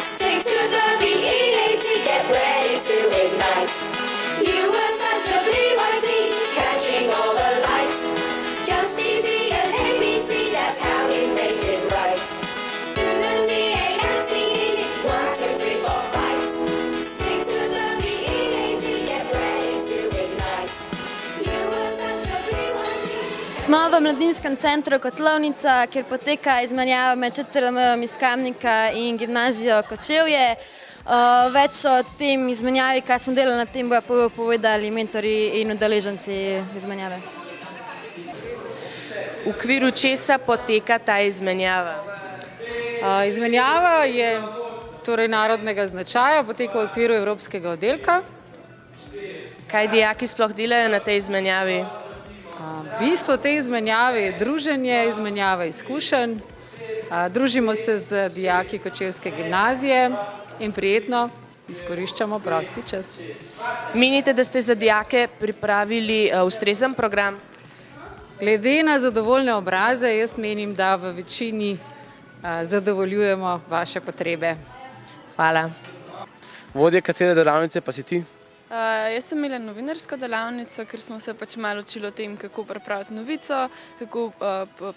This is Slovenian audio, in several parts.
Stick to the BEAT, get ready to ignite. You were such a BYT, catching all the lights. Just easy as ABC, that's how you make it right. Do the DANCE, 1, 2, 3, 4, 5. Stick to the BEAT, get ready to ignite. You were such a BYT. Smo v Mladinskem centru Kotlovnica, kjer poteka izmenjava med ČCRM iz Kamnika in gimnazijo Kočevje. Več o tem izmenjavi, kaj smo delali na tem, bojo povedali mentori in udeleženci izmenjave. V okviru česa poteka ta izmenjava? Izmenjava je torej narodnega značaja, poteka v okviru evropskega oddelka. Kaj dijaki sploh delajo na tej izmenjavi? Bistvo te izmenjave je druženje, izmenjava izkušenj. Družimo se z dijaki Kočevske gimnazije in prijetno izkoriščamo prosti čas. Menite, da ste za dijake pripravili ustrezen program? Glede na zadovoljne obraze, jaz menim, da v večini zadovoljujemo vaše potrebe. Hvala. Vodja katere delavnice pa si ti? Jaz sem imela novinarsko delavnico, ker smo se pač malo učili o tem, kako pripraviti novico, kako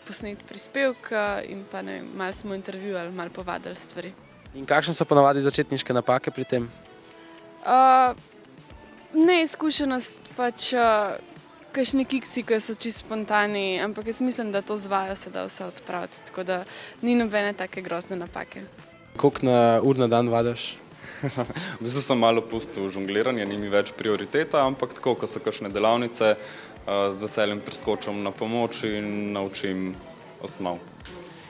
posneti prispevek in pa ne vem, malo smo intervjuvali, malo povadili stvari. In kakšne so ponavadi začetniške napake pri tem? Neizkušenost, pač kakšni kiksi, ki so čisto spontani, ampak jaz mislim, da to z vajo se da vse odpraviti, tako da ni nobene take grozne napake. Koliko ur na dan vadaš? V bistvu sem malo pustil žongliranje, ni mi več prioriteta, ampak tako, ko so kakšne delavnice, z veseljem priskočim na pomoč in naučim osnov.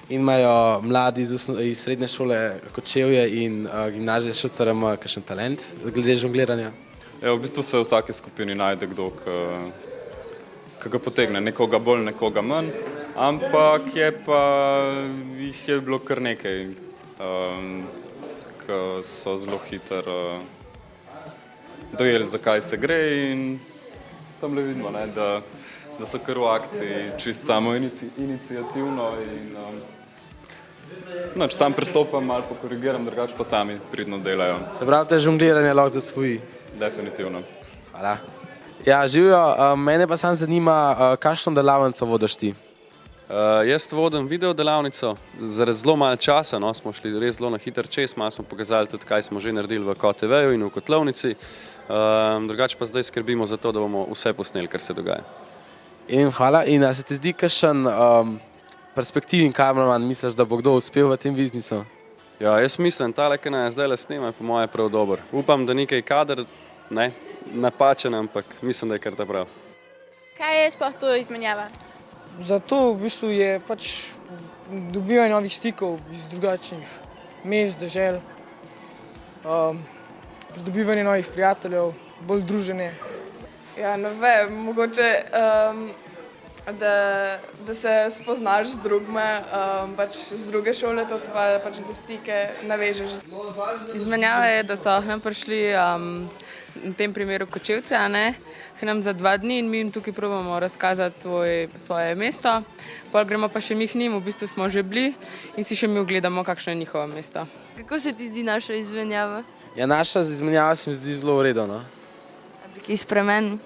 In imajo mladi iz srednje šole Kočevje in gimnazije ČCRM kakšen talent glede žongliranja? V bistvu se v vsaki skupini najde kdo, ki ga potegne, nekoga bolj, nekoga manj, ampak jih je bilo kar nekaj, ki so zelo hitro dojeli, zakaj se gre in tam le vidimo, da so kar v akciji čist samo inicijativno in sam pristopam, malo pokorigiram, drugače pa sami pridno delajo. Se pravi, te žongliranje lahko zasvoji? Definitivno. Hvala. Ja, živijo, mene pa sam zanima, kakšno delavnico vodiš ti? Jaz vodim video delavnico, zaradi zelo malo časa, smo šli res zelo na hiter čez, malo smo pokazali tudi, kaj smo že naredili v KTV-ju in v Kotlovnici, drugače pa zdaj skrbimo za to, da bomo vse posneli, kar se dogaja. In hvala, in se ti zdi kakšen perspektivni kameraman, misliš, da bo kdo uspel v tem biznisu? Ja, jaz mislim, tale, ki naj zdaj le snema, je po moje prav dober. Upam, da nekaj kader, ne napačen, ampak mislim, da je kar ta prav. Kaj je sploh to izmenjava? Zato v bistvu je pač dobivanje novih stikov iz drugačnih mest, dežel, pridobivanje novih prijateljev, bolj druženje. Ja, ne vem, mogoče, da se spoznaš z drugme, pač z druge šole, to tvoje pač da stike navežeš. Izmenjava je, da so k nam prišli v tem primeru Kočevci, k nam za 2 dni in mi jim tukaj probamo razkazati svoje mesto. Pol gremo pa še mi k njim, v bistvu smo že bili in si še mi ogledamo, kakšno je njihovo mesto. Kako se ti zdi naša izmenjava? Ja, naša izmenjava se mi zdi zelo v redu, no. Bi kaj spremenil?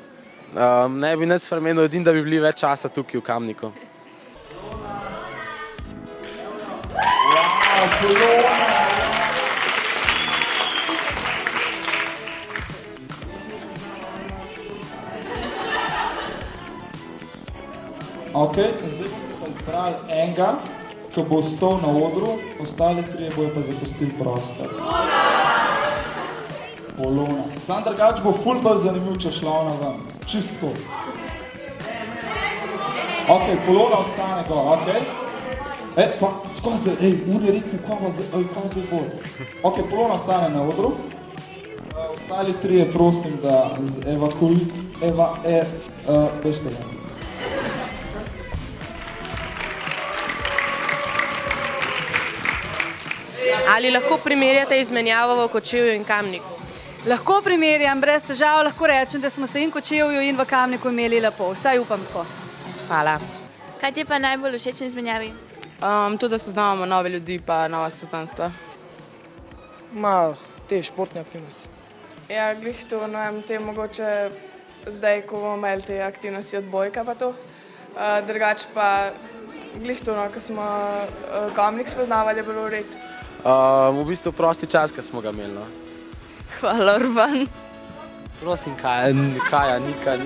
Ne bi nič spremenil, edino da bi bili več časa tukaj v Kamniku. Ok, zdaj boste pa izbrali enega, ki bo ostal na odru, ostali 3 bojo pa zapustili prostor. Polona. Sam drugač bo ful bolj zanimiv, če šla ona ven. Čisto. Ok, Polona ostane gor, ok? Pa, skoro zdaj, on je rekel, kaj zdaj bo. Ok, Polona ostane na odru. Ostali 3 prosim, da evakuirate Veštela. Ali lahko primerjate izmenjavo v Kočevju in Kamniku? Lahko primerjam, brez težav lahko rečem, da smo se in v Kočevju in v Kamniku imeli lepo. Vsaj upam tako. Hvala. Kaj ti je pa najbolj všeč na izmenjavi? To, da spoznavamo nove ljudi pa nova spoznanstva. Te športne aktivnosti. Ja, glih to, no vem, te mogoče zdaj, ko bomo imeli te aktivnosti odbojka pa to. Drugače pa glih to, no, ko smo Kamnik spoznavali, je bilo v redu. V bistvu prosti čas, ki smo ga imeli. No. Hvala, Urban. Prosim, Kaja, Nika.